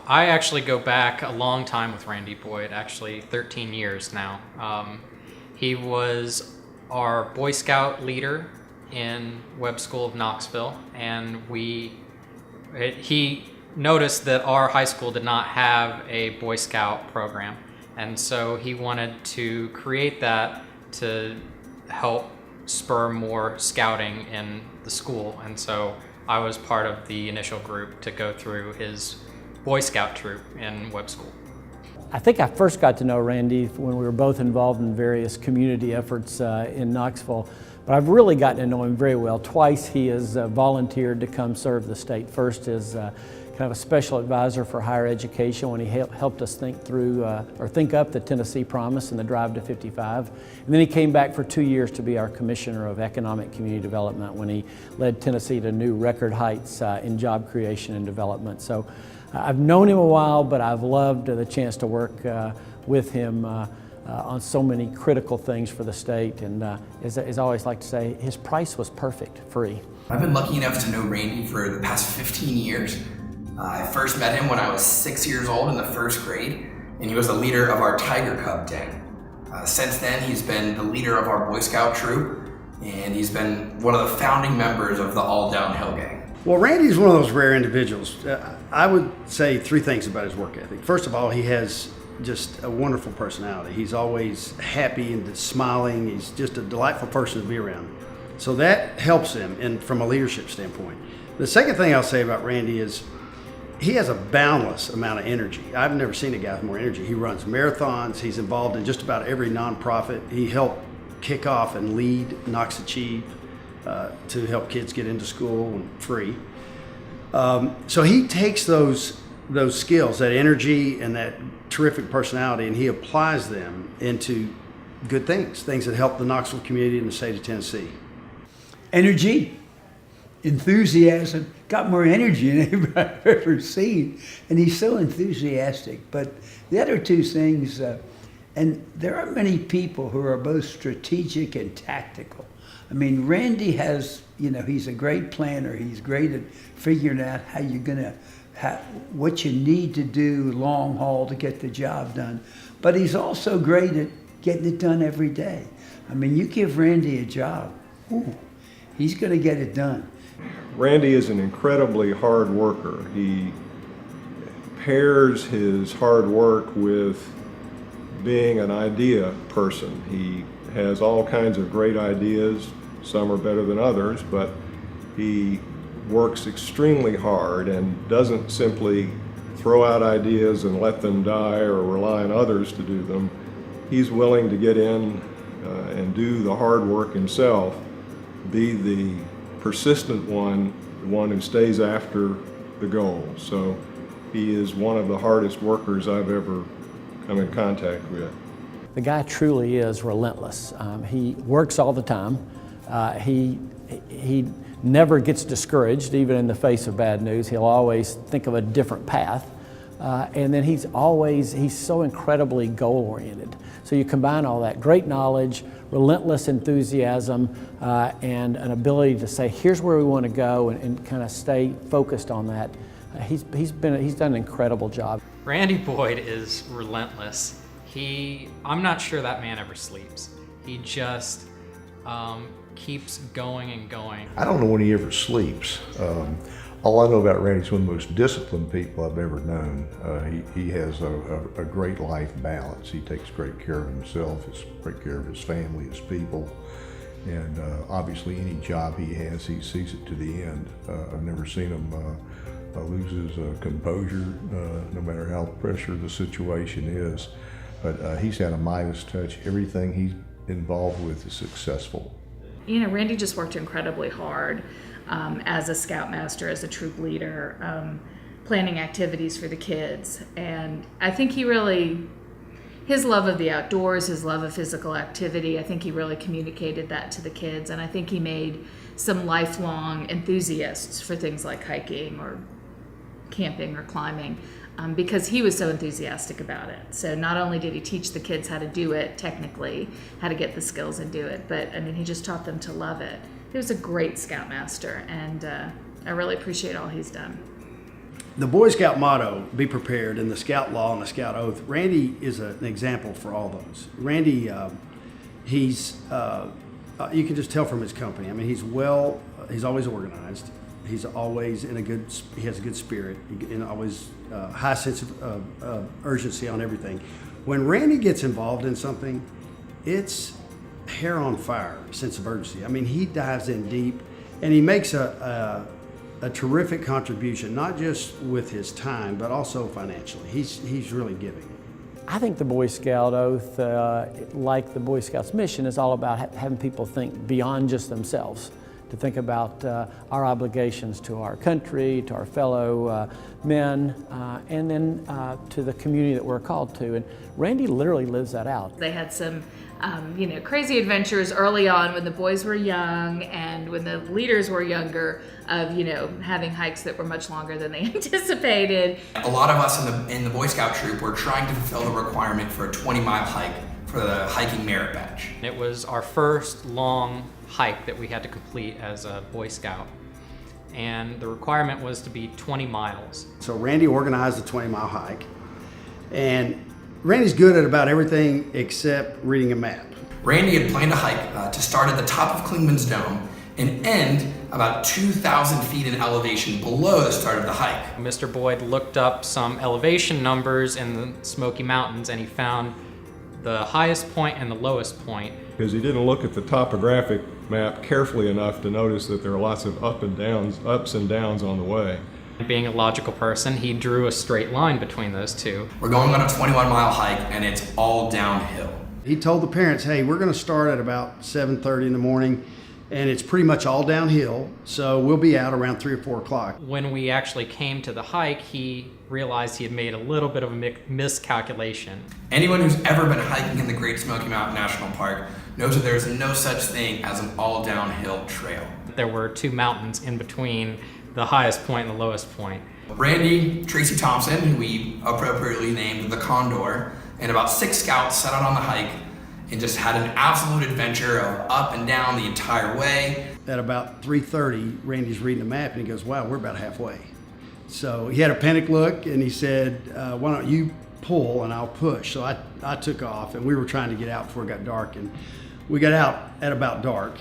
I actually go back a long time with Randy Boyd, actually 13 years now. He was our Boy Scout leader in Webb School of Knoxville, and he noticed that our high school did not have a Boy Scout program, and so he wanted to create that to help spur more scouting in the school. And so I was part of the initial group to go through his Boy Scout troop in Webb School. I think I first got to know Randy when we were both involved in various community efforts in Knoxville, but I've really gotten to know him very well. Twice he has volunteered to come serve the state. First as kind of a special advisor for higher education when he helped us think through or think up the Tennessee Promise and the Drive to 55. And then he came back for 2 years to be our Commissioner of Economic Community Development when he led Tennessee to new record heights in job creation and development. So I've known him a while, but I've loved the chance to work with him on so many critical things for the state. And as I always like to say, his price was perfect, free. I've been lucky enough to know Randy for the past 15 years. I first met him when I was 6 years old in the first grade, and he was the leader of our Tiger Cub Den. Since then, he's been the leader of our Boy Scout troop, and he's been one of the founding members of the All Downhill Gang. Well, Randy's one of those rare individuals. I would say three things about his work ethic. First of all, he has just a wonderful personality. He's always happy and smiling. He's just a delightful person to be around. So that helps him from a leadership standpoint. The second thing I'll say about Randy is he has a boundless amount of energy. I've never seen a guy with more energy. He runs marathons. He's involved in just about every nonprofit. He helped kick off and lead Knox Achieve to help kids get into school and free. So he takes those skills, that energy and that terrific personality, and he applies them into good things that help the Knoxville community and the state of Tennessee. Energy, enthusiasm, got more energy than anybody I've ever seen. And he's so enthusiastic. But the other two things, and there are many people who are both strategic and tactical. I mean, Randy has, he's a great planner. He's great at figuring out how you're going to, what you need to do long haul to get the job done. But he's also great at getting it done every day. I mean, you give Randy a job, he's going to get it done. Randy is an incredibly hard worker. He pairs his hard work with being an idea person. He has all kinds of great ideas. Some are better than others, but he works extremely hard and doesn't simply throw out ideas and let them die or rely on others to do them. He's willing to get in and do the hard work himself, be the persistent one, the one who stays after the goal. So he is one of the hardest workers I've ever come in contact with. The guy truly is relentless. He works all the time. He never gets discouraged, even in the face of bad news. He'll always think of a different path. And then he's so incredibly goal-oriented. So you combine all that great knowledge, relentless enthusiasm, and an ability to say, here's where we want to go, and kind of stay focused on that. He's done an incredible job. Randy Boyd is relentless. I'm not sure that man ever sleeps. He just keeps going and going. I don't know when he ever sleeps. All I know about Randy is one of the most disciplined people I've ever known. He has a great life balance. He takes great care of himself, great care of his family, his people, and obviously any job he has, he sees it to the end. I've never seen him lose his composure, no matter how pressured the situation is. But he's had a Midas touch. Everything he's involved with is successful. Randy just worked incredibly hard as a scoutmaster, as a troop leader, planning activities for the kids. And I think his love of the outdoors, his love of physical activity, I think he really communicated that to the kids. And I think he made some lifelong enthusiasts for things like hiking or camping or climbing, because he was so enthusiastic about it. So not only did he teach the kids how to do it technically, how to get the skills and do it, but he just taught them to love it. He was a great scoutmaster, and I really appreciate all he's done. The Boy Scout motto, be prepared, and the Scout law and the Scout oath, Randy is an example for all those. Randy, he's, you can just tell from his company. I mean, he's always organized. He's always he has a good spirit and always high sense of urgency on everything. When Randy gets involved in something, it's hair on fire sense of urgency. I mean, he dives in deep, and he makes a terrific contribution, not just with his time, but also financially. He's really giving. I think the Boy Scout oath, like the Boy Scouts mission, is all about having people think beyond just themselves, to think about our obligations to our country, to our fellow men, and then to the community that we're called to. And Randy literally lives that out. They had some crazy adventures early on when the boys were young and when the leaders were younger of, having hikes that were much longer than they anticipated. A lot of us in the Boy Scout troop were trying to fulfill the requirement for a 20-mile hike for the hiking merit badge. It was our first long hike that we had to complete as a Boy Scout, and the requirement was to be 20 miles. So Randy organized the 20-mile hike, and Randy's good at about everything except reading a map. Randy had planned a hike to start at the top of Klingman's Dome and end about 2,000 feet in elevation below the start of the hike. Mr. Boyd looked up some elevation numbers in the Smoky Mountains, and he found the highest point and the lowest point. Because he didn't look at the topographic map carefully enough to notice that there are lots of ups and downs on the way. Being a logical person, he drew a straight line between those two. We're going on a 21-mile hike, and it's all downhill. He told the parents, hey, we're going to start at about 7:30 in the morning, and it's pretty much all downhill, so we'll be out around 3 or 4 o'clock. When we actually came to the hike, he realized he had made a little bit of a miscalculation. Anyone who's ever been hiking in the Great Smoky Mountain National Park knows that there's no such thing as an all downhill trail. There were 2 mountains in between the highest point and the lowest point. Randy, Tracy Thompson, who we appropriately named the Condor, and about 6 scouts set out on the hike and just had an absolute adventure of up and down the entire way. At about 3:30, Randy's reading the map, and he goes, wow, we're about halfway. So he had a panic look, and he said, why don't you pull and I'll push. So I took off, and we were trying to get out before it got dark, and we got out at about dark.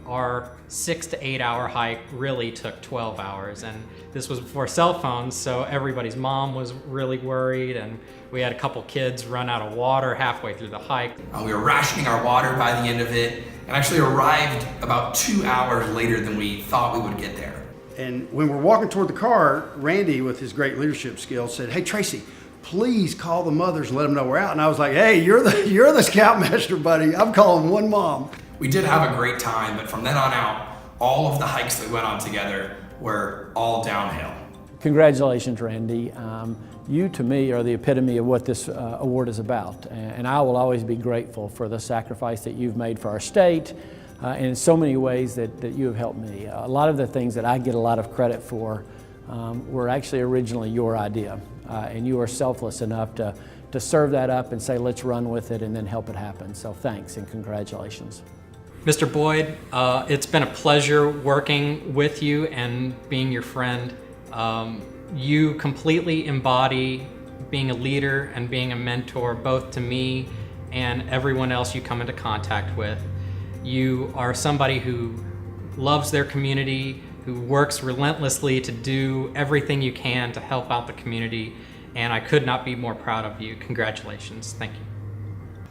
Our 6 to 8 hour hike really took 12 hours, and this was before cell phones, so everybody's mom was really worried, and we had a couple kids run out of water halfway through the hike. We were rationing our water by the end of it, and actually arrived about 2 hours later than we thought we would get there. And when we're walking toward the car, Randy, with his great leadership skills, said, hey, Tracy, please call the mothers and let them know we're out. And I was like, hey, you're the scoutmaster, buddy. I'm calling one mom. We did have a great time, but from then on out, all of the hikes that we went on together were all downhill. Congratulations, Randy. You, to me, are the epitome of what this award is about. And I will always be grateful for the sacrifice that you've made for our state, and in so many ways that you have helped me. A lot of the things that I get a lot of credit for were actually originally your idea. And you are selfless enough to serve that up and say, let's run with it and then help it happen. So thanks and congratulations. Mr. Boyd, it's been a pleasure working with you and being your friend. You completely embody being a leader and being a mentor, both to me and everyone else you come into contact with. You are somebody who loves their community, who works relentlessly to do everything you can to help out the community, and I could not be more proud of you. Congratulations. Thank you.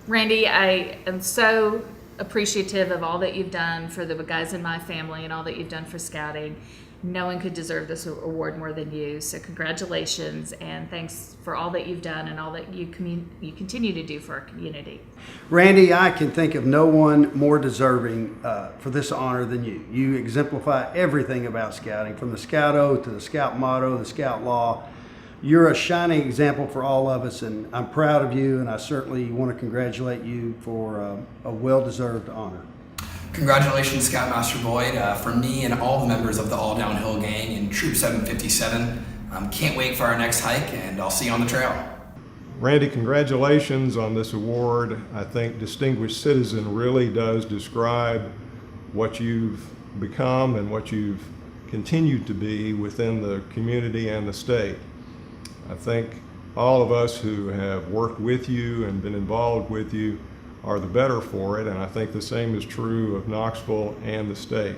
Randy, I am so appreciative of all that you've done for the guys in my family and all that you've done for scouting. No one could deserve this award more than you, so congratulations, and thanks for all that you've done and all that you continue to do for our community. Randy, I can think of no one more deserving for this honor than you. You exemplify everything about scouting, from the Scout Oath to the Scout Motto, the Scout Law. You're a shining example for all of us, and I'm proud of you, and I certainly want to congratulate you for a well-deserved honor. Congratulations, Scoutmaster Boyd. From me and all the members of the All Downhill Gang in Troop 757, can't wait for our next hike, and I'll see you on the trail. Randy, congratulations on this award. I think Distinguished Citizen really does describe what you've become and what you've continued to be within the community and the state. I think all of us who have worked with you and been involved with you are the better for it, and I think the same is true of Knoxville and the state.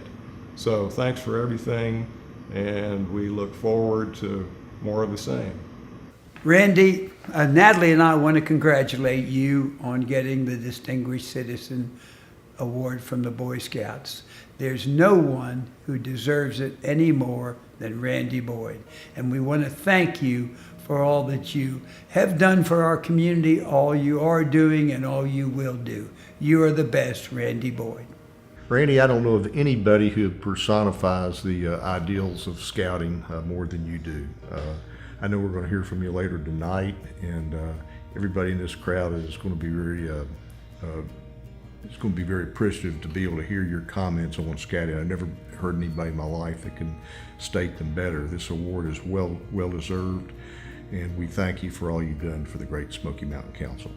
So thanks for everything, and we look forward to more of the same. Randy, Natalie and I want to congratulate you on getting the Distinguished Citizen Award from the Boy Scouts. There's no one who deserves it any more than Randy Boyd. And we want to thank you for all that you have done for our community, all you are doing, and all you will do. You are the best, Randy Boyd. Randy, I don't know of anybody who personifies the ideals of scouting more than you do. I know we're going to hear from you later tonight, and everybody in this crowd is going to be very appreciative to be able to hear your comments on scouting. I've never heard anybody in my life that can state them better. This award is well deserved, and we thank you for all you've done for the Great Smoky Mountain Council.